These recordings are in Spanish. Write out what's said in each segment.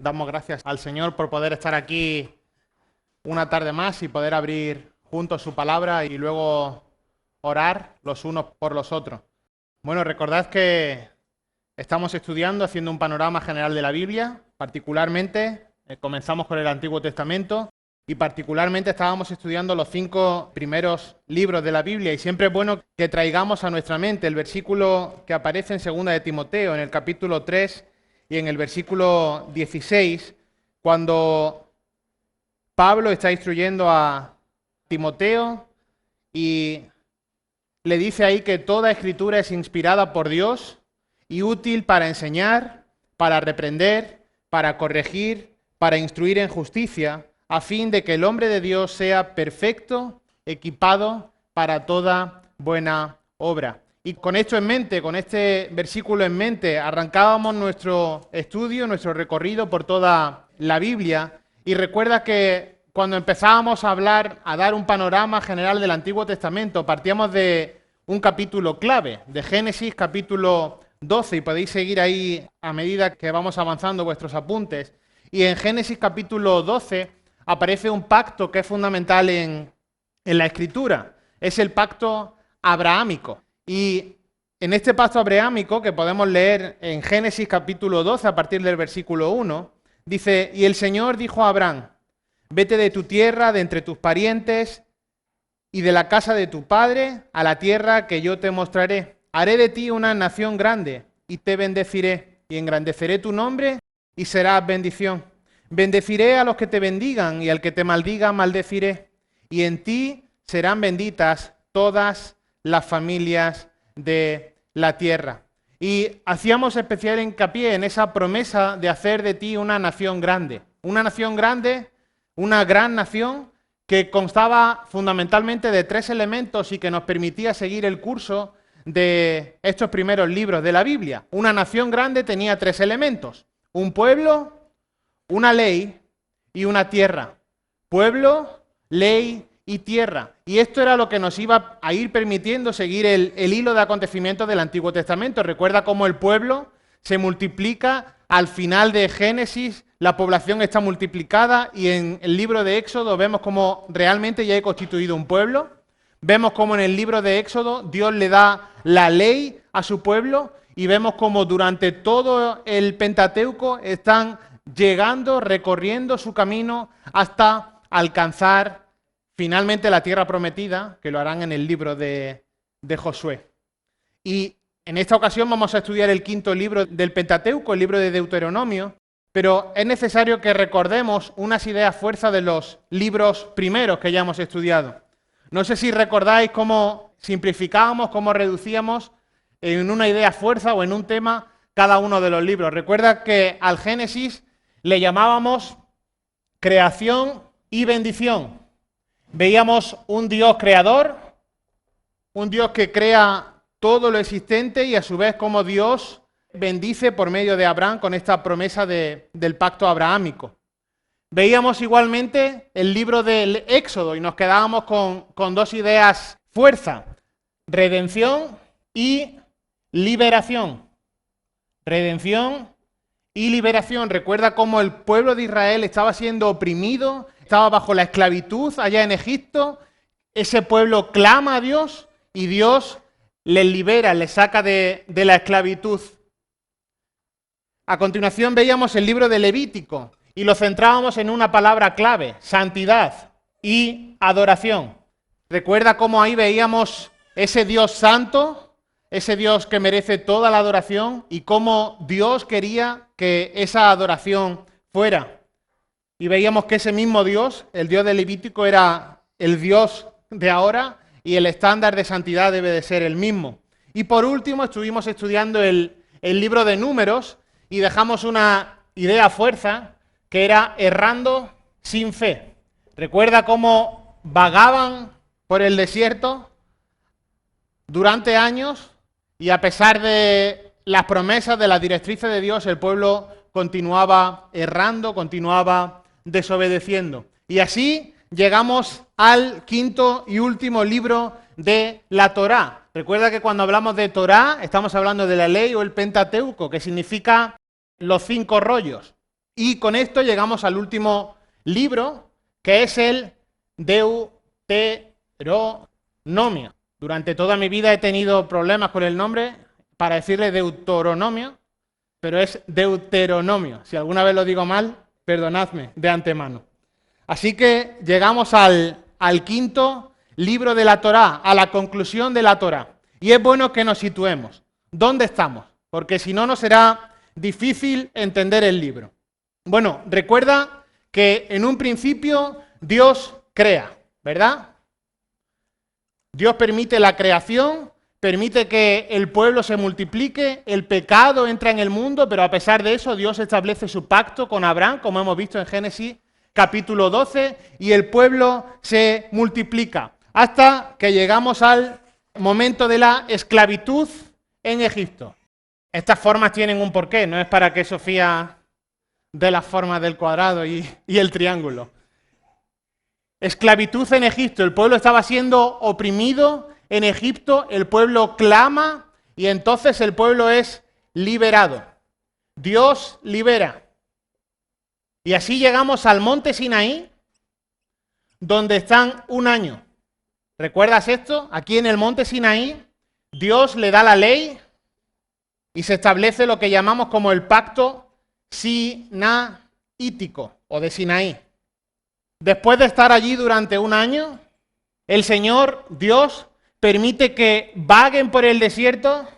Damos gracias al Señor por poder estar aquí una tarde más y poder abrir juntos su palabra y luego orar los unos por los otros. Bueno, recordad que estamos estudiando, haciendo un panorama general de la Biblia, particularmente comenzamos con el Antiguo Testamento y particularmente estábamos estudiando los 5 primeros libros de la Biblia y siempre es bueno que traigamos a nuestra mente el versículo que aparece en 2 de Timoteo, en el capítulo 3 y en el versículo 16, cuando Pablo está instruyendo a Timoteo y le dice ahí que toda escritura es inspirada por Dios y útil para enseñar, para reprender, para corregir, para instruir en justicia, a fin de que el hombre de Dios sea perfecto, equipado para toda buena obra. Y con esto en mente, con este versículo en mente, arrancábamos nuestro estudio, nuestro recorrido por toda la Biblia. Y recuerda que cuando empezábamos a hablar, a dar un panorama general del Antiguo Testamento, partíamos de un capítulo clave, de Génesis capítulo 12, y podéis seguir ahí a medida que vamos avanzando vuestros apuntes. Y en Génesis capítulo 12 aparece un pacto que es fundamental en la Escritura. Es el pacto abrahámico. Y en este pacto abrahámico, que podemos leer en Génesis capítulo 12, a partir del versículo 1, dice: y el Señor dijo a Abraham: vete de tu tierra, de entre tus parientes y de la casa de tu padre, a la tierra que yo te mostraré. Haré de ti una nación grande, y te bendeciré, y engrandeceré tu nombre, y serás bendición. Bendeciré a los que te bendigan, y al que te maldiga maldeciré. Y en ti serán benditas todas las familias de la tierra. Y hacíamos especial hincapié en esa promesa de hacer de ti una nación grande, una gran nación que constaba fundamentalmente de 3 elementos y que nos permitía seguir el curso de estos primeros libros de la Biblia. Una nación grande tenía 3 elementos: un pueblo, una ley y una tierra. Pueblo, ley y tierra. Y esto era lo que nos iba a ir permitiendo seguir el hilo de acontecimientos del Antiguo Testamento. Recuerda cómo el pueblo se multiplica al final de Génesis, la población está multiplicada y en el libro de Éxodo vemos cómo realmente ya he constituido un pueblo. Vemos cómo en el libro de Éxodo Dios le da la ley a su pueblo y vemos cómo durante todo el Pentateuco están llegando, recorriendo su camino hasta alcanzar finalmente la tierra prometida, que lo harán en el libro de Josué. Y en esta ocasión vamos a estudiar el 5.º libro del Pentateuco, el libro de Deuteronomio, pero es necesario que recordemos unas ideas fuerza de los libros primeros que ya hemos estudiado. No sé si recordáis cómo simplificábamos, cómo reducíamos en una idea fuerza o en un tema cada uno de los libros. Recuerda que al Génesis le llamábamos creación y bendición. Veíamos un Dios creador, un Dios que crea todo lo existente y a su vez como Dios bendice por medio de Abraham con esta promesa del pacto abrahámico. Veíamos igualmente el libro del Éxodo y nos quedábamos con 2 ideas fuerza: redención y liberación. Redención y liberación. Recuerda cómo el pueblo de Israel estaba siendo oprimido, estaba bajo la esclavitud allá en Egipto. Ese pueblo clama a Dios y Dios les libera, les saca de la esclavitud. A continuación veíamos el libro de Levítico y lo centrábamos en una palabra clave: santidad y adoración. Recuerda cómo ahí veíamos ese Dios santo, ese Dios que merece toda la adoración y cómo Dios quería que esa adoración fuera. Y veíamos que ese mismo Dios, el Dios de Levítico, era el Dios de ahora y el estándar de santidad debe de ser el mismo. Y por último estuvimos estudiando el libro de Números y dejamos una idea fuerza que era errando sin fe. Recuerda cómo vagaban por el desierto durante años y a pesar de las promesas, de las directrices de Dios, el pueblo continuaba errando, continuaba desobedeciendo. Y así llegamos al 5.º y último libro de la Torá. Recuerda que cuando hablamos de Torá estamos hablando de la ley o el Pentateuco, que significa los 5 rollos. Y con esto llegamos al último libro, que es el Deuteronomio. Durante toda mi vida he tenido problemas con el nombre para decirle Deuteronomio, pero es Deuteronomio. Si alguna vez lo digo mal, perdonadme de antemano. Así que llegamos al quinto libro de la Torá, a la conclusión de la Torá. Y es bueno que nos situemos. ¿Dónde estamos? Porque si no, nos será difícil entender el libro. Bueno, recuerda que en un principio Dios crea, ¿verdad? Dios permite la creación, permite que el pueblo se multiplique, el pecado entra en el mundo, pero a pesar de eso Dios establece su pacto con Abraham, como hemos visto en Génesis capítulo 12, y el pueblo se multiplica, hasta que llegamos al momento de la esclavitud en Egipto. Estas formas tienen un porqué, no es para que Sofía dé las formas del cuadrado y el triángulo. Esclavitud en Egipto, el pueblo estaba siendo oprimido en Egipto, el pueblo clama y entonces el pueblo es liberado. Dios libera. Y así llegamos al monte Sinaí, donde están un año. ¿Recuerdas esto? Aquí en el monte Sinaí, Dios le da la ley y se establece lo que llamamos como el pacto sinaítico o de Sinaí. Después de estar allí durante un año, el Señor, Dios, permite que vaguen por el desierto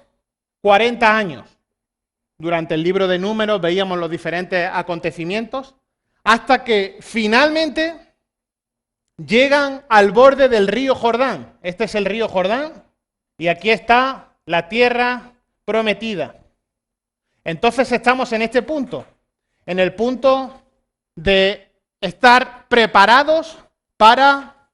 40 años. Durante el libro de Números veíamos los diferentes acontecimientos, hasta que finalmente llegan al borde del río Jordán. Este es el río Jordán, y aquí está la tierra prometida. Entonces estamos en este punto, en el punto de estar preparados para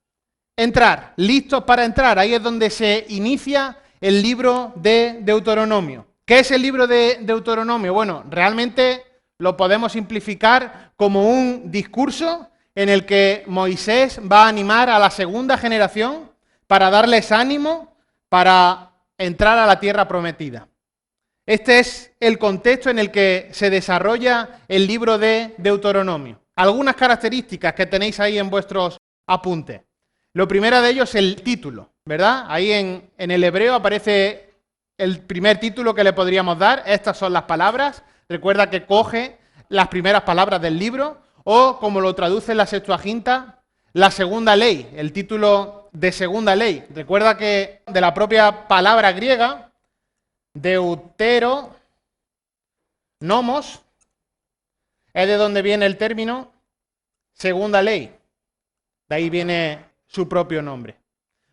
entrar, listos para entrar. Ahí es donde se inicia el libro de Deuteronomio. ¿Qué es el libro de Deuteronomio? Bueno, realmente lo podemos simplificar como un discurso en el que Moisés va a animar a la segunda generación para darles ánimo para entrar a la tierra prometida. Este es el contexto en el que se desarrolla el libro de Deuteronomio. Algunas características que tenéis ahí en vuestros apuntes. Lo primero de ellos es el título, ¿verdad? Ahí en el hebreo aparece el primer título que le podríamos dar. Estas son las palabras. Recuerda que coge las primeras palabras del libro, o como lo traduce en la Septuaginta, la segunda ley, el título de segunda ley. Recuerda que de la propia palabra griega, deuteronomos, es de donde viene el término segunda ley. De ahí viene su propio nombre.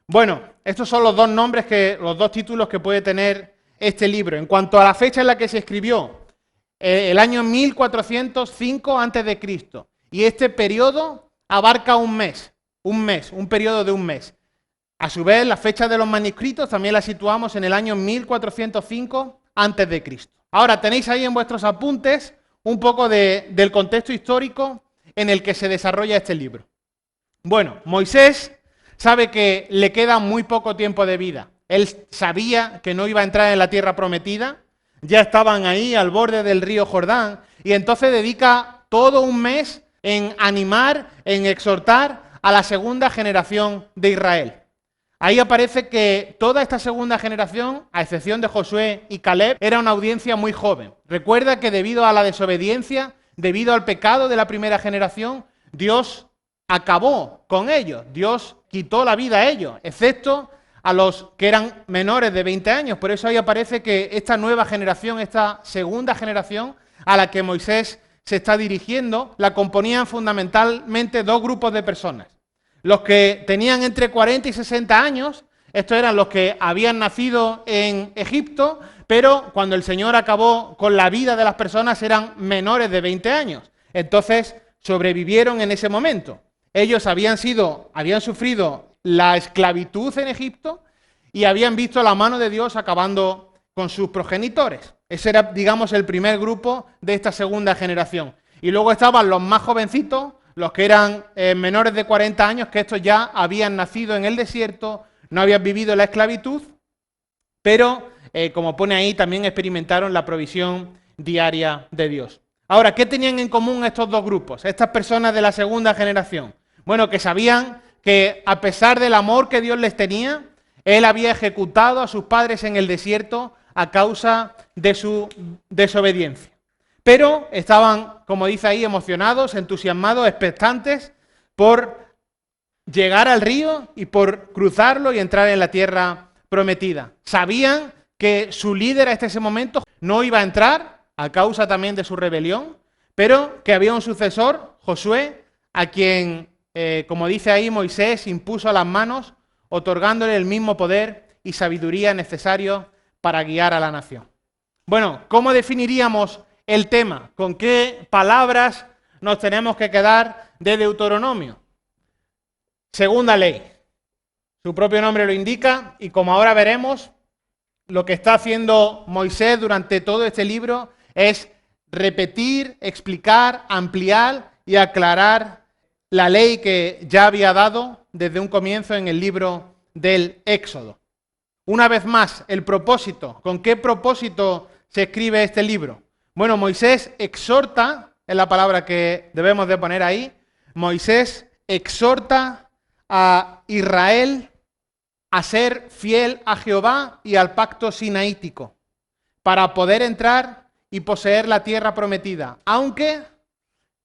Bueno, estos son los dos títulos que puede tener este libro. En cuanto a la fecha en la que se escribió, el año 1405 a.C. Y este periodo abarca un periodo de un mes. A su vez, la fecha de los manuscritos también la situamos en el año 1405 a.C. Ahora, tenéis ahí en vuestros apuntes un poco del contexto histórico en el que se desarrolla este libro. Bueno, Moisés sabe que le queda muy poco tiempo de vida. Él sabía que no iba a entrar en la tierra prometida, ya estaban ahí al borde del río Jordán, y entonces dedica todo un mes en animar, en exhortar a la segunda generación de Israel. Ahí aparece que toda esta segunda generación, a excepción de Josué y Caleb, era una audiencia muy joven. Recuerda que debido a la desobediencia, debido al pecado de la primera generación, Dios acabó con ellos. Dios quitó la vida a ellos, excepto a los que eran menores de 20 años. Por eso ahí aparece que esta nueva generación, esta segunda generación a la que Moisés se está dirigiendo, la componían fundamentalmente dos grupos de personas. Los que tenían entre 40 y 60 años, estos eran los que habían nacido en Egipto, pero cuando el Señor acabó con la vida de las personas eran menores de 20 años. Entonces sobrevivieron en ese momento. Ellos habían sufrido la esclavitud en Egipto y habían visto la mano de Dios acabando con sus progenitores. Ese era, digamos, el primer grupo de esta segunda generación. Y luego estaban los más jovencitos, los que eran menores de 40 años, que estos ya habían nacido en el desierto, no habían vivido la esclavitud, pero, como pone ahí, también experimentaron la provisión diaria de Dios. Ahora, ¿qué tenían en común estos dos grupos, estas personas de la segunda generación? Bueno, que sabían que a pesar del amor que Dios les tenía, Él había ejecutado a sus padres en el desierto a causa de su desobediencia. Pero estaban, como dice ahí, emocionados, entusiasmados, expectantes por llegar al río y por cruzarlo y entrar en la tierra prometida. Sabían que su líder hasta ese momento no iba a entrar a causa también de su rebelión, pero que había un sucesor, Josué, a quien, como dice ahí, Moisés impuso a las manos, otorgándole el mismo poder y sabiduría necesarios para guiar a la nación. Bueno, ¿cómo definiríamos el tema? ¿Con qué palabras nos tenemos que quedar de Deuteronomio? Segunda ley. Su propio nombre lo indica y como ahora veremos, lo que está haciendo Moisés durante todo este libro es repetir, explicar, ampliar y aclarar la ley que ya había dado desde un comienzo en el libro del Éxodo. Una vez más, el propósito. ¿Con qué propósito se escribe este libro? Bueno, Moisés exhorta, es la palabra que debemos de poner ahí, Moisés exhorta a Israel a ser fiel a Jehová y al pacto sinaítico, para poder entrar y poseer la tierra prometida, aunque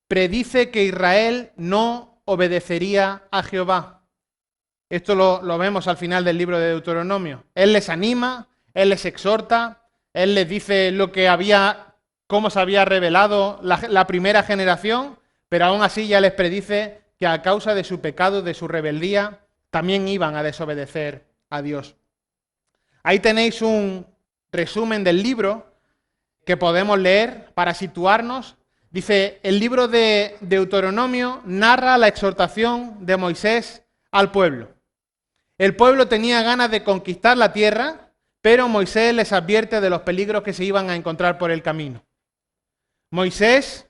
predice que Israel no obedecería a Jehová. Esto lo vemos al final del libro de Deuteronomio. Él les anima, Él les exhorta, Él les dice cómo se había revelado la primera generación, pero aún así ya les predice que a causa de su pecado, de su rebeldía, también iban a desobedecer a Dios. Ahí tenéis un resumen del libro que podemos leer para situarnos. Dice, el libro de Deuteronomio narra la exhortación de Moisés al pueblo. El pueblo tenía ganas de conquistar la tierra, pero Moisés les advierte de los peligros que se iban a encontrar por el camino. Moisés,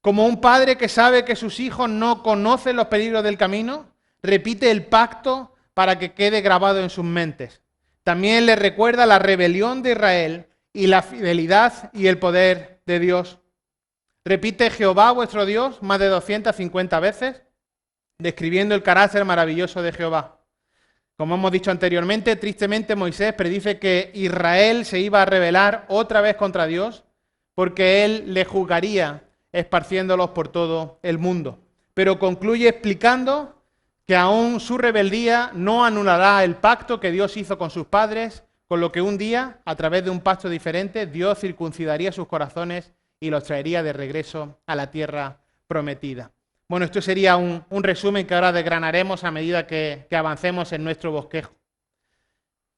como un padre que sabe que sus hijos no conocen los peligros del camino, repite el pacto para que quede grabado en sus mentes. También les recuerda la rebelión de Israel y la fidelidad y el poder de Dios. Repite Jehová vuestro Dios más de 250 veces, describiendo el carácter maravilloso de Jehová. Como hemos dicho anteriormente, tristemente Moisés predice que Israel se iba a rebelar otra vez contra Dios, porque Él le juzgaría esparciéndolos por todo el mundo. Pero concluye explicando que aún su rebeldía no anulará el pacto que Dios hizo con sus padres, con lo que un día, a través de un pacto diferente, Dios circuncidaría sus corazones y los traería de regreso a la tierra prometida. Bueno, esto sería un resumen que ahora desgranaremos a medida que avancemos en nuestro bosquejo,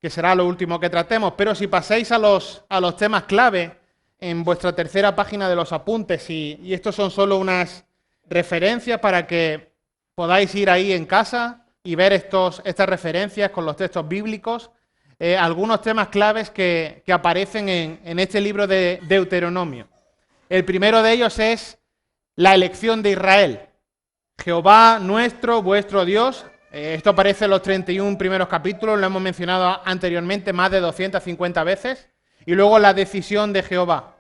que será lo último que tratemos. Pero si pasáis a los temas clave en vuestra tercera página de los apuntes, y estos son solo unas referencias para que podáis ir ahí en casa y ver estas referencias con los textos bíblicos, algunos temas claves que aparecen en este libro de Deuteronomio. El primero de ellos es la elección de Israel. Jehová nuestro, vuestro Dios. Esto aparece en los 31 primeros capítulos, lo hemos mencionado anteriormente más de 250 veces. Y luego la decisión de Jehová.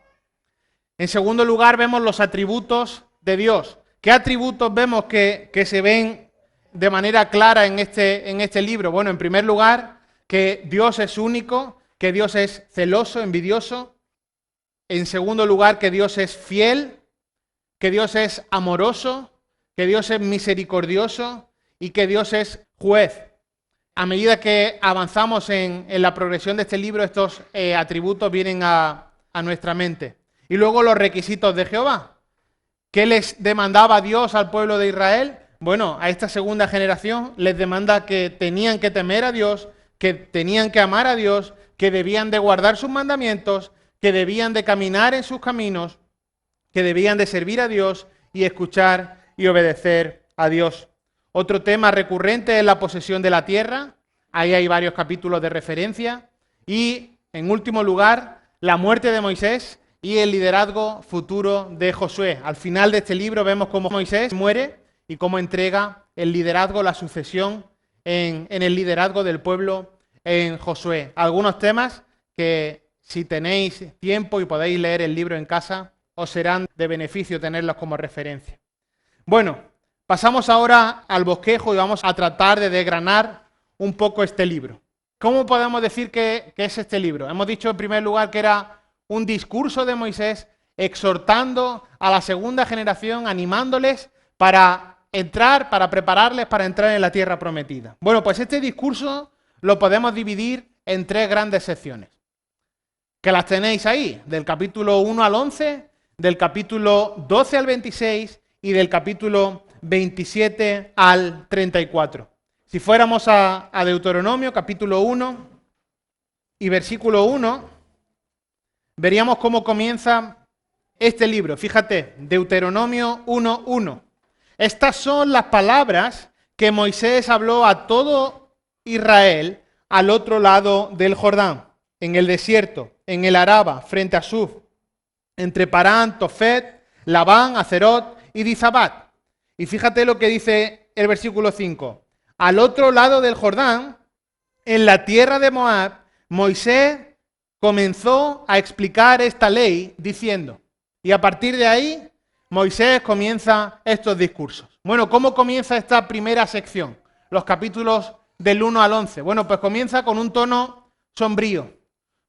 En segundo lugar vemos los atributos de Dios. ¿Qué atributos vemos que se ven de manera clara en este libro? Bueno, en primer lugar, que Dios es único, que Dios es celoso, envidioso. En segundo lugar, que Dios es fiel, que Dios es amoroso, que Dios es misericordioso y que Dios es juez. A medida que avanzamos en la progresión de este libro, estos atributos vienen a nuestra mente. Y luego los requisitos de Jehová. ¿Qué les demandaba Dios al pueblo de Israel? Bueno, a esta segunda generación les demanda que tenían que temer a Dios, que tenían que amar a Dios, que debían de guardar sus mandamientos, que debían de caminar en sus caminos, que debían de servir a Dios y escuchar y obedecer a Dios. Otro tema recurrente es la posesión de la tierra. Ahí hay varios capítulos de referencia. Y, en último lugar, la muerte de Moisés y el liderazgo futuro de Josué. Al final de este libro vemos cómo Moisés muere y cómo entrega el liderazgo, la sucesión en el liderazgo del pueblo en Josué. Algunos temas que, si tenéis tiempo y podéis leer el libro en casa, os serán de beneficio tenerlos como referencia. Bueno, pasamos ahora al bosquejo y vamos a tratar de desgranar un poco este libro. ¿Cómo podemos decir que es este libro? Hemos dicho en primer lugar que era un discurso de Moisés exhortando a la segunda generación, animándoles para prepararles para entrar en la tierra prometida. Bueno, pues este discurso lo podemos dividir en 3 grandes secciones, que las tenéis ahí, del capítulo 1 al 11, del capítulo 12 al 26 y del capítulo 27 al 34. Si fuéramos a Deuteronomio, capítulo 1 y versículo 1, veríamos cómo comienza este libro. Fíjate, Deuteronomio 1:1. Estas son las palabras que Moisés habló a todo Israel al otro lado del Jordán, en el desierto, en el Araba, frente a Suf, entre Parán, Tofet, Labán, Acerot y Dizabat. Y fíjate lo que dice el versículo 5. Al otro lado del Jordán, en la tierra de Moab, Moisés comenzó a explicar esta ley diciendo, y a partir de ahí, Moisés comienza estos discursos. Bueno, ¿cómo comienza esta primera sección? Los capítulos del 1 al 11. Bueno, pues comienza con un tono sombrío,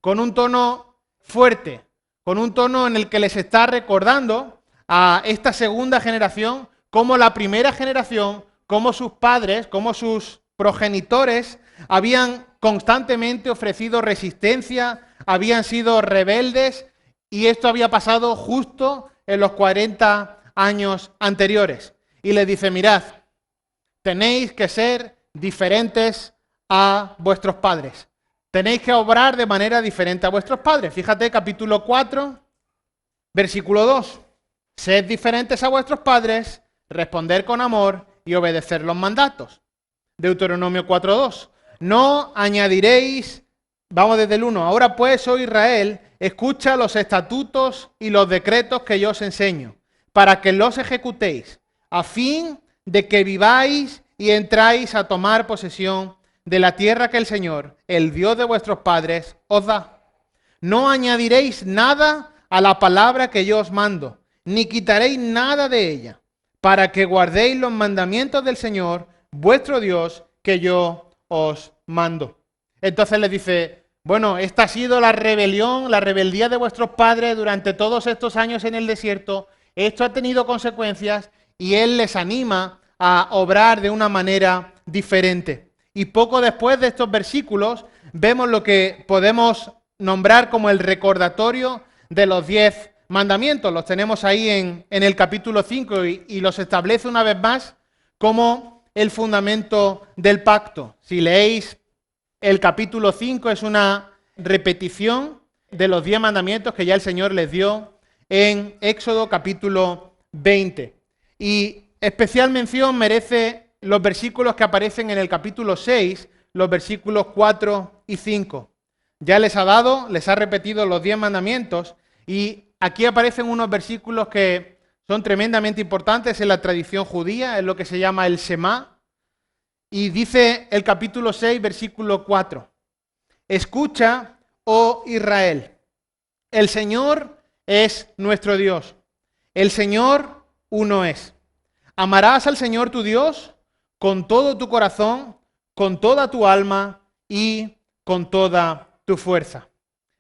con un tono fuerte, con un tono en el que les está recordando a esta segunda generación cómo la primera generación, cómo sus padres, cómo sus progenitores habían constantemente ofrecido resistencia, habían sido rebeldes y esto había pasado justo en los 40 años anteriores. Y les dice, mirad, tenéis que ser diferentes a vuestros padres. Tenéis que obrar de manera diferente a vuestros padres. Fíjate, capítulo 4, versículo 2. Sed diferentes a vuestros padres, responder con amor y obedecer los mandatos. Deuteronomio 4:2. No añadiréis, vamos desde el 1. Ahora pues, oh Israel, escucha los estatutos y los decretos que yo os enseño, para que los ejecutéis, a fin de que viváis y entráis a tomar posesión de la tierra que el Señor, el Dios de vuestros padres, os da. No añadiréis nada a la palabra que yo os mando, ni quitaréis nada de ella, para que guardéis los mandamientos del Señor, vuestro Dios, que yo os mando. Entonces les dice, bueno, esta ha sido la rebelión, la rebeldía de vuestros padres durante todos estos años en el desierto. Esto ha tenido consecuencias y Él les anima a obrar de una manera diferente. Y poco después de estos versículos vemos lo que podemos nombrar como el recordatorio de los 10 mandamientos. Los tenemos ahí en el capítulo 5 y los establece una vez más como el fundamento del pacto. Si leéis el capítulo 5 es una repetición de los 10 mandamientos que ya el Señor les dio en Éxodo capítulo 20. Y especial mención merece los versículos que aparecen en el capítulo 6, los versículos 4 y 5. Ya les ha repetido los 10 mandamientos y aquí aparecen unos versículos que son tremendamente importantes en la tradición judía, es lo que se llama el Shema. Y dice el capítulo 6, versículo 4. Escucha, oh Israel, el Señor es nuestro Dios. El Señor uno es. Amarás al Señor tu Dios con todo tu corazón, con toda tu alma y con toda tu fuerza.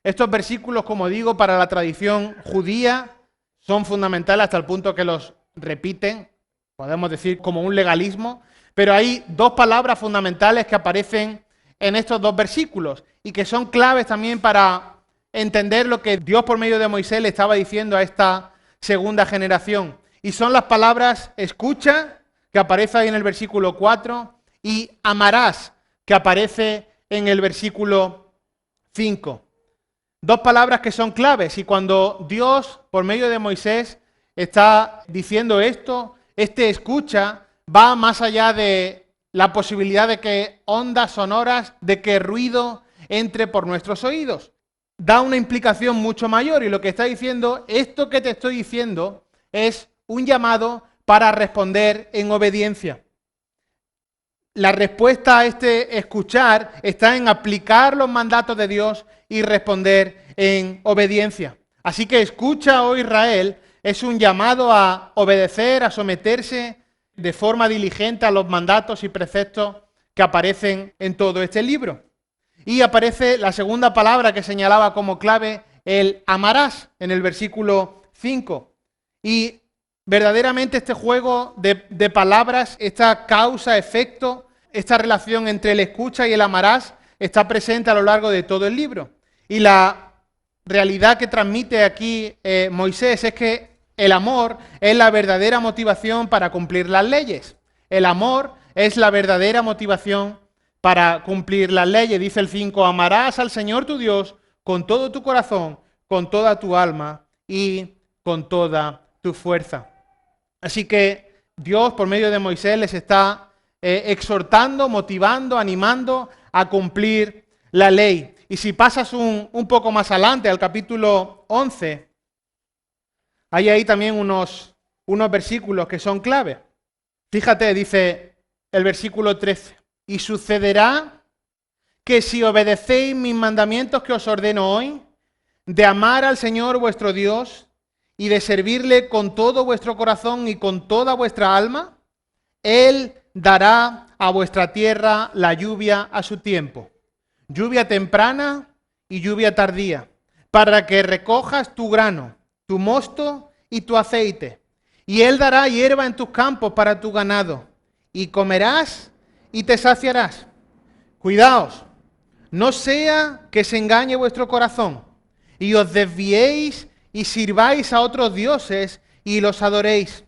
Estos versículos, como digo, para la tradición judía son fundamentales hasta el punto que los repiten, podemos decir como un legalismo, pero hay 2 palabras fundamentales que aparecen en estos 2 versículos y que son claves también para entender lo que Dios por medio de Moisés le estaba diciendo a esta segunda generación. Y son las palabras escucha, que aparece ahí en el versículo 4, y amarás, que aparece en el versículo 5. 2 palabras que son claves y cuando Dios por medio de Moisés está diciendo esto, este escucha va más allá de la posibilidad de que ondas sonoras, de que ruido entre por nuestros oídos. Da una implicación mucho mayor y lo que está diciendo, esto que te estoy diciendo es un llamado para responder en obediencia. La respuesta a este escuchar está en aplicar los mandatos de Dios y responder en obediencia. Así que escucha, oh Israel, es un llamado a obedecer, a someterse de forma diligente a los mandatos y preceptos que aparecen en todo este libro. Y aparece la segunda palabra que señalaba como clave, el amarás, en el versículo 5. Y verdaderamente este juego de palabras, esta causa-efecto, esta relación entre el escucha y el amarás, está presente a lo largo de todo el libro. Y la realidad que transmite aquí Moisés es que el amor es la verdadera motivación para cumplir las leyes. El amor es la verdadera motivación para cumplir las leyes. Dice el 5, amarás al Señor tu Dios con todo tu corazón, con toda tu alma y con toda tu fuerza. Así que Dios, por medio de Moisés, les está exhortando, motivando, animando a cumplir la ley. Y si pasas un poco más adelante, al capítulo 11, hay ahí también unos versículos que son clave. Fíjate, dice el versículo 13, y sucederá que si obedecéis mis mandamientos que os ordeno hoy, de amar al Señor vuestro Dios y de servirle con todo vuestro corazón y con toda vuestra alma, Él dará a vuestra tierra la lluvia a su tiempo, lluvia temprana y lluvia tardía, para que recojas tu grano, tu mosto y tu aceite. Y Él dará hierba en tus campos para tu ganado, y comerás y te saciarás. Cuidaos, no sea que se engañe vuestro corazón, y os desviéis y sirváis a otros dioses y los adoréis.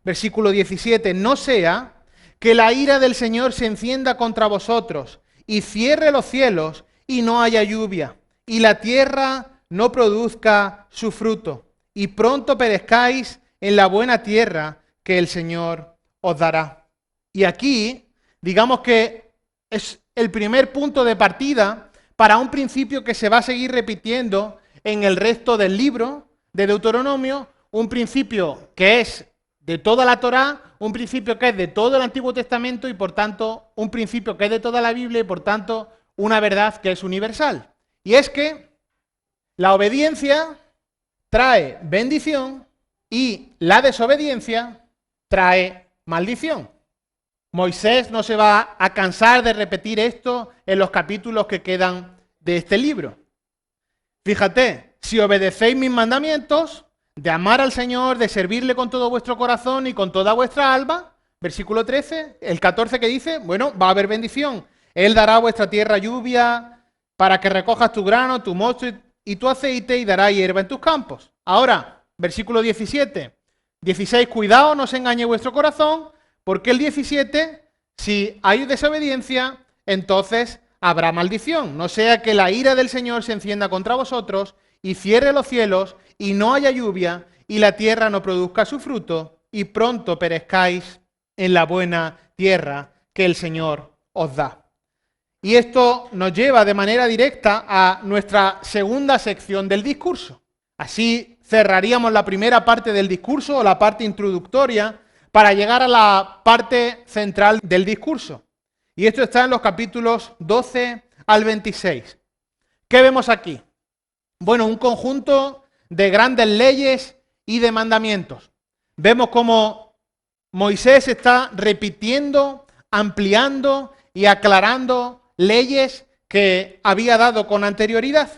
Versículo 17, no sea que la ira del Señor se encienda contra vosotros, y cierre los cielos, y no haya lluvia, y la tierra no produzca su fruto, y pronto perezcáis en la buena tierra que el Señor os dará. Y aquí, digamos que es el primer punto de partida para un principio que se va a seguir repitiendo en el resto del libro de Deuteronomio, un principio que es de toda la Torá, un principio que es de todo el Antiguo Testamento y por tanto un principio que es de toda la Biblia y por tanto una verdad que es universal. Y es que la obediencia trae bendición y la desobediencia trae maldición. Moisés no se va a cansar de repetir esto en los capítulos que quedan de este libro. Fíjate, si obedecéis mis mandamientos, de amar al Señor, de servirle con todo vuestro corazón y con toda vuestra alma, versículo 13, el 14 que dice, bueno, va a haber bendición. Él dará a vuestra tierra lluvia para que recojas tu grano, tu mosto y tu aceite y dará hierba en tus campos. Ahora, versículo 17, 16, cuidado, no se engañe vuestro corazón, porque el 17, si hay desobediencia, entonces habrá maldición. No sea que la ira del Señor se encienda contra vosotros y cierre los cielos y no haya lluvia y la tierra no produzca su fruto y pronto perezcáis en la buena tierra que el Señor os da. Y esto nos lleva de manera directa a nuestra segunda sección del discurso. Así cerraríamos la primera parte del discurso o la parte introductoria para llegar a la parte central del discurso. Y esto está en los capítulos 12 al 26. ¿Qué vemos aquí? Bueno, un conjunto de grandes leyes y de mandamientos. Vemos cómo Moisés está repitiendo, ampliando y aclarando leyes que había dado con anterioridad.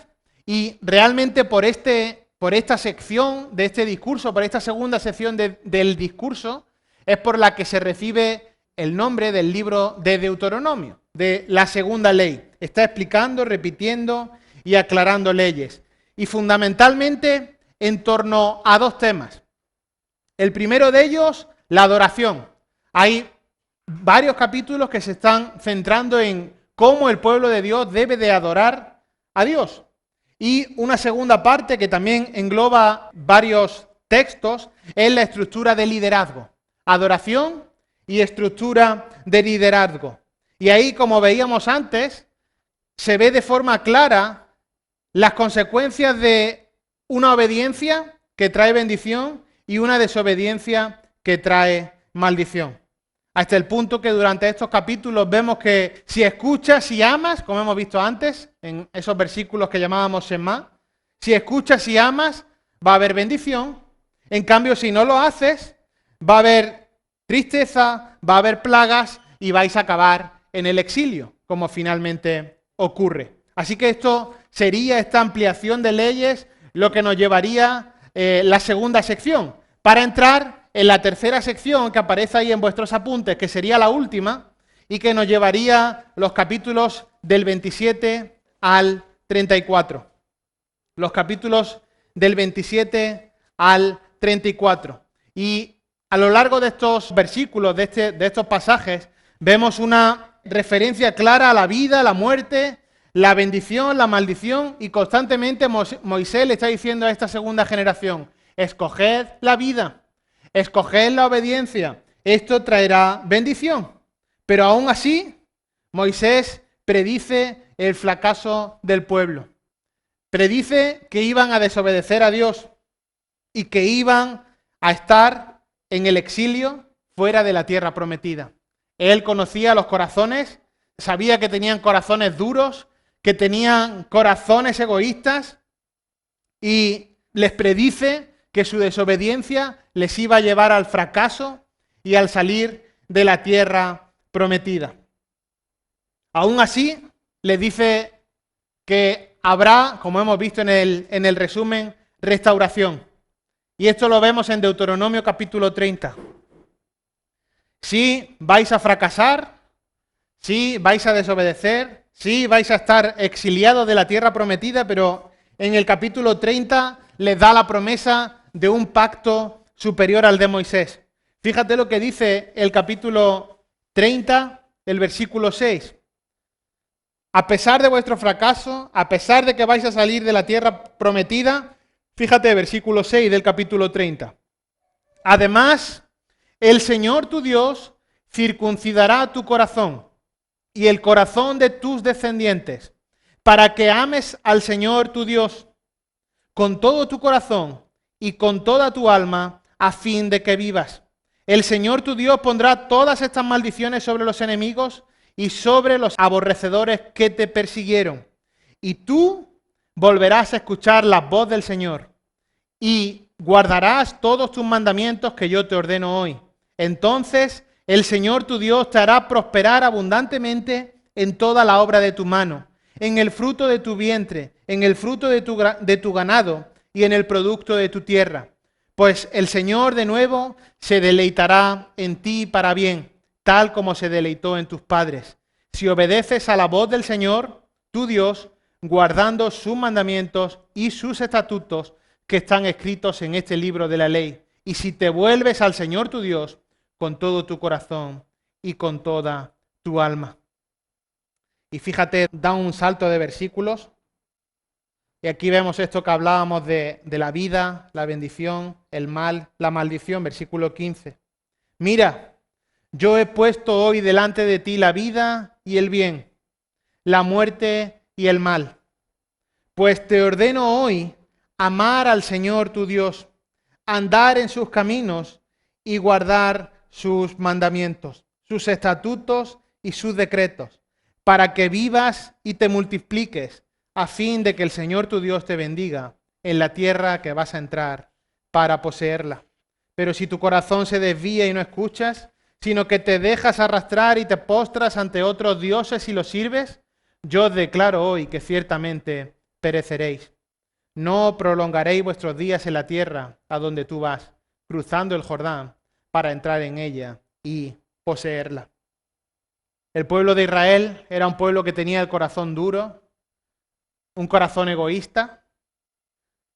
Y realmente por esta sección de este discurso, por esta segunda sección del discurso, es por la que se recibe el nombre del libro de Deuteronomio, de la segunda ley. Está explicando, repitiendo y aclarando leyes. Y fundamentalmente en torno a dos temas. El primero de ellos, la adoración. Hay varios capítulos que se están centrando en cómo el pueblo de Dios debe de adorar a Dios. Y una segunda parte que también engloba varios textos es la estructura de liderazgo. Adoración y estructura de liderazgo. Y ahí, como veíamos antes, se ve de forma clara las consecuencias de una obediencia que trae bendición y una desobediencia que trae maldición. Hasta el punto que durante estos capítulos vemos que si escuchas, si amas, como hemos visto antes, en esos versículos que llamábamos Shema, Si escuchas y amas, va a haber bendición. En cambio, si no lo haces, va a haber tristeza, va a haber plagas y vais a acabar en el exilio, como finalmente ocurre. Así que esto sería esta ampliación de leyes lo que nos llevaría la segunda sección, para entrar en la tercera sección que aparece ahí en vuestros apuntes, que sería la última, y que nos llevaría los capítulos del 27 al 34. Los capítulos del 27 al 34. Y a lo largo de estos versículos, de estos pasajes, vemos una referencia clara a la vida, la muerte, la bendición, la maldición, y constantemente Moisés le está diciendo a esta segunda generación: escoged la vida, escoged la obediencia, esto traerá bendición. Pero aún así, Moisés predice el fracaso del pueblo. Predice que iban a desobedecer a Dios y que iban a estar en el exilio fuera de la tierra prometida. Él conocía los corazones, sabía que tenían corazones duros, que tenían corazones egoístas, y les predice que su desobediencia les iba a llevar al fracaso y al salir de la tierra prometida. Aún así, les dice que habrá, como hemos visto en el resumen, restauración. Y esto lo vemos en Deuteronomio capítulo 30. Sí, vais a fracasar, sí, vais a desobedecer, sí, vais a estar exiliados de la tierra prometida, pero en el capítulo 30 les da la promesa de un pacto superior al de Moisés. Fíjate lo que dice el capítulo 30, el versículo 6. A pesar de vuestro fracaso, a pesar de que vais a salir de la tierra prometida, fíjate, versículo 6 del capítulo 30. Además, el Señor tu Dios circuncidará tu corazón y el corazón de tus descendientes, para que ames al Señor tu Dios con todo tu corazón y con toda tu alma, a fin de que vivas. El Señor tu Dios pondrá todas estas maldiciones sobre los enemigos y sobre los aborrecedores que te persiguieron. Y tú volverás a escuchar la voz del Señor y guardarás todos tus mandamientos que yo te ordeno hoy. Entonces el Señor tu Dios te hará prosperar abundantemente en toda la obra de tu mano, en el fruto de tu vientre, en el fruto de tu ganado y en el producto de tu tierra. Pues el Señor de nuevo se deleitará en ti para bien, tal como se deleitó en tus padres, si obedeces a la voz del Señor, tu Dios, guardando sus mandamientos y sus estatutos que están escritos en este libro de la ley, y si te vuelves al Señor tu Dios con todo tu corazón y con toda tu alma. Y fíjate, da un salto de versículos, y aquí vemos esto que hablábamos de la vida, la bendición, el mal, la maldición, versículo 15. Mira, yo he puesto hoy delante de ti la vida y el bien, la muerte y el mal. Pues te ordeno hoy amar al Señor tu Dios, andar en sus caminos y guardar sus mandamientos, sus estatutos y sus decretos, para que vivas y te multipliques, a fin de que el Señor tu Dios te bendiga en la tierra que vas a entrar para poseerla. Pero si tu corazón se desvía y no escuchas, sino que te dejas arrastrar y te postras ante otros dioses y los sirves, yo os declaro hoy que ciertamente pereceréis. No prolongaréis vuestros días en la tierra a donde tú vas, cruzando el Jordán para entrar en ella y poseerla. El pueblo de Israel era un pueblo que tenía el corazón duro, un corazón egoísta,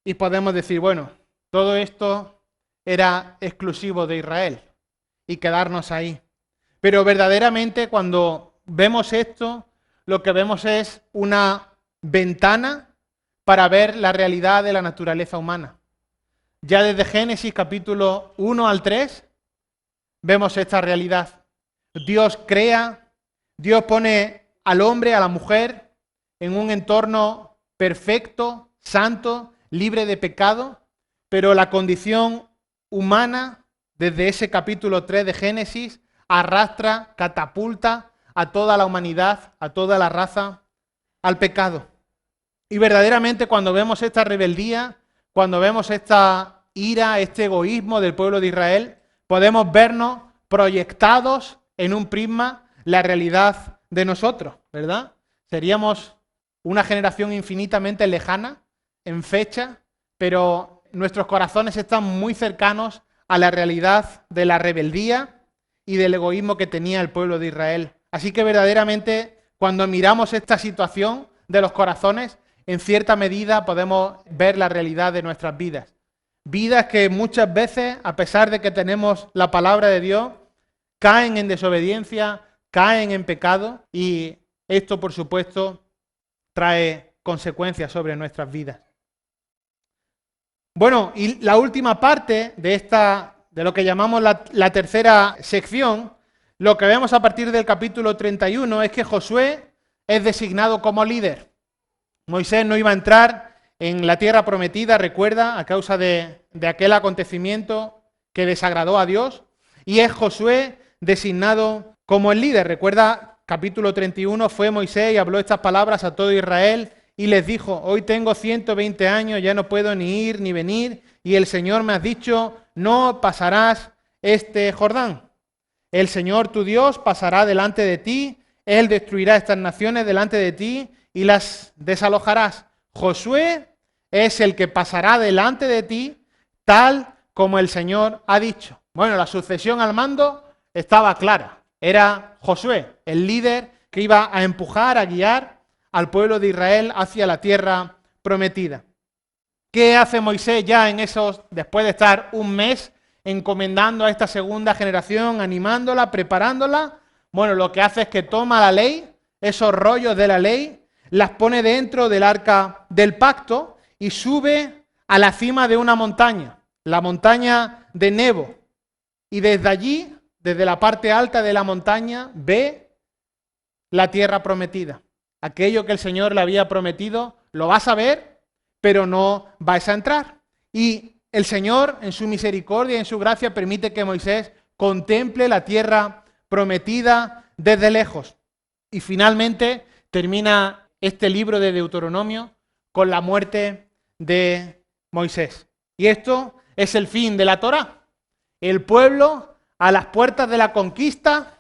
y podemos decir, bueno, todo esto era exclusivo de Israel y quedarnos ahí. Pero verdaderamente cuando vemos esto, lo que vemos es una ventana para ver la realidad de la naturaleza humana. Ya desde Génesis capítulo 1 al 3 vemos esta realidad. Dios crea, Dios pone al hombre, a la mujer, en un entorno perfecto, santo, libre de pecado, pero la condición humana, desde ese capítulo 3 de Génesis, arrastra, catapulta a toda la humanidad, a toda la raza, al pecado. Y verdaderamente cuando vemos esta rebeldía, cuando vemos esta ira, este egoísmo del pueblo de Israel, podemos vernos proyectados en un prisma la realidad de nosotros, ¿verdad? Seríamos una generación infinitamente lejana en fecha, pero nuestros corazones están muy cercanos a la realidad de la rebeldía y del egoísmo que tenía el pueblo de Israel. Así que verdaderamente cuando miramos esta situación de los corazones, en cierta medida podemos ver la realidad de nuestras vidas. Vidas que muchas veces, a pesar de que tenemos la palabra de Dios, caen en desobediencia, caen en pecado y esto, por supuesto, trae consecuencias sobre nuestras vidas. Bueno, y la última parte de lo que llamamos la tercera sección, lo que vemos a partir del capítulo 31 es que Josué es designado como líder. Moisés no iba a entrar en la tierra prometida, recuerda, a causa de aquel acontecimiento que desagradó a Dios, y es Josué designado como el líder. Recuerda, capítulo 31, fue Moisés y habló estas palabras a todo Israel y les dijo: hoy tengo 120 años, ya no puedo ni ir ni venir, y el Señor me ha dicho: no pasarás este Jordán. El Señor tu Dios pasará delante de ti, Él destruirá estas naciones delante de ti y las desalojarás. Josué es el que pasará delante de ti, tal como el Señor ha dicho. Bueno, la sucesión al mando estaba clara. Era Josué, el líder que iba a empujar, a guiar al pueblo de Israel hacia la tierra prometida. ¿Qué hace Moisés ya después de estar un mes encomendando a esta segunda generación, animándola, preparándola? Bueno, lo que hace es que toma la ley, esos rollos de la ley, las pone dentro del arca del pacto y sube a la cima de una montaña, la montaña de Nebo. Y desde allí, desde la parte alta de la montaña, ve la tierra prometida. Aquello que el Señor le había prometido, lo vas a ver, pero no vais a entrar. Y el Señor, en su misericordia y en su gracia, permite que Moisés contemple la tierra prometida desde lejos. Y finalmente termina este libro de Deuteronomio con la muerte de Moisés. Y esto es el fin de la Torá. El pueblo a las puertas de la conquista,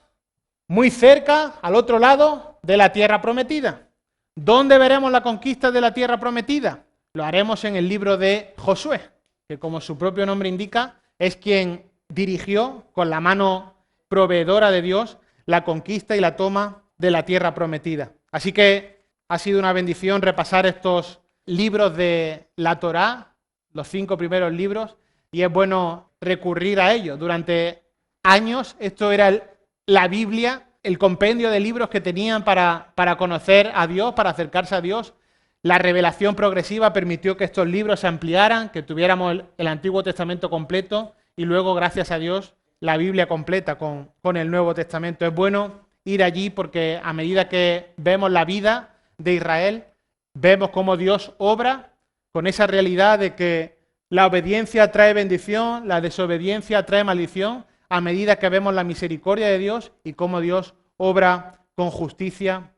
muy cerca, al otro lado de la tierra prometida. ¿Dónde veremos la conquista de la tierra prometida? Lo haremos en el libro de Josué, que como su propio nombre indica, es quien dirigió con la mano proveedora de Dios la conquista y la toma de la tierra prometida. Así que ha sido una bendición repasar estos libros de la Torá, los 5 primeros libros, y es bueno recurrir a ellos. Durante años esto era la Biblia, el compendio de libros que tenían para conocer a Dios, para acercarse a Dios. La revelación progresiva permitió que estos libros se ampliaran, que tuviéramos el Antiguo Testamento completo y luego, gracias a Dios, la Biblia completa con el Nuevo Testamento. Es bueno ir allí porque a medida que vemos la vida de Israel, vemos cómo Dios obra con esa realidad de que la obediencia trae bendición, la desobediencia trae maldición, a medida que vemos la misericordia de Dios y cómo Dios obra con justicia,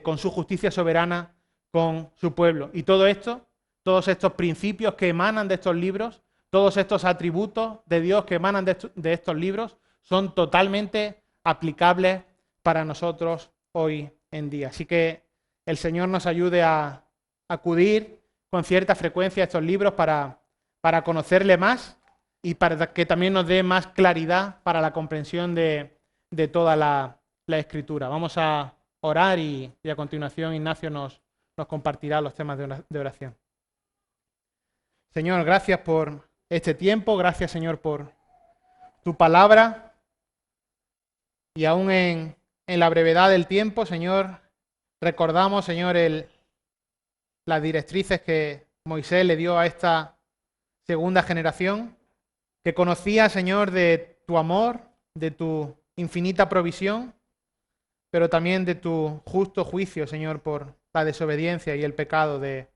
con su justicia soberana, con su pueblo. Y todo esto, todos estos principios que emanan de estos libros, todos estos atributos de Dios que emanan de estos libros, son totalmente aplicables para nosotros hoy en día. Así que el Señor nos ayude a acudir con cierta frecuencia a estos libros para conocerle más y para que también nos dé más claridad para la comprensión de toda la Escritura. Vamos a orar y a continuación Ignacio nos compartirá los temas de oración. Señor, gracias por este tiempo, gracias Señor por tu palabra y aún en la brevedad del tiempo, Señor, recordamos, Señor, las directrices que Moisés le dio a esta segunda generación, que conocía, Señor, de tu amor, de tu infinita provisión, pero también de tu justo juicio, Señor, por la desobediencia y el pecado de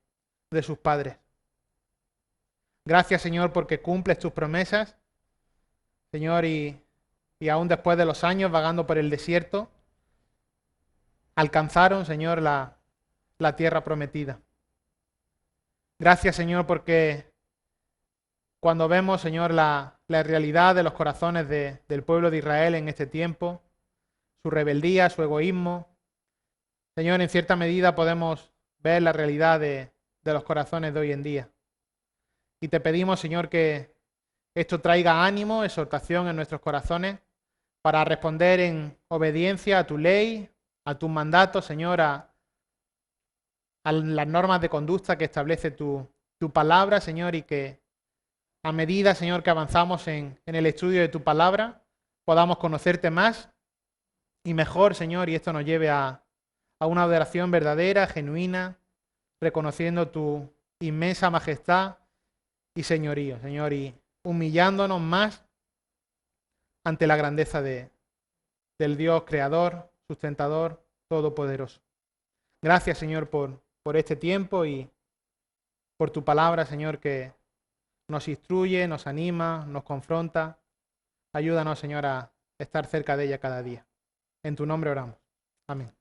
sus padres. Gracias, Señor, porque cumples tus promesas, Señor, y aún después de los años vagando por el desierto, alcanzaron, Señor, la tierra prometida. Gracias, Señor, porque cuando vemos, Señor, la realidad de los corazones del pueblo de Israel en este tiempo, su rebeldía, su egoísmo, Señor, en cierta medida podemos ver la realidad de los corazones de hoy en día. Y te pedimos, Señor, que esto traiga ánimo, exhortación en nuestros corazones para responder en obediencia a tu ley, a tus mandatos, Señor, a las normas de conducta que establece tu palabra, Señor, y que a medida, Señor, que avanzamos en el estudio de tu palabra, podamos conocerte más y mejor, Señor, y esto nos lleve a una adoración verdadera, genuina, reconociendo tu inmensa majestad y señorío, Señor, y humillándonos más ante la grandeza del Dios creador, sustentador, todopoderoso. Gracias, Señor, por este tiempo y por tu palabra, Señor, que nos instruye, nos anima, nos confronta. Ayúdanos, Señor, a estar cerca de ella cada día. En tu nombre oramos. Amén.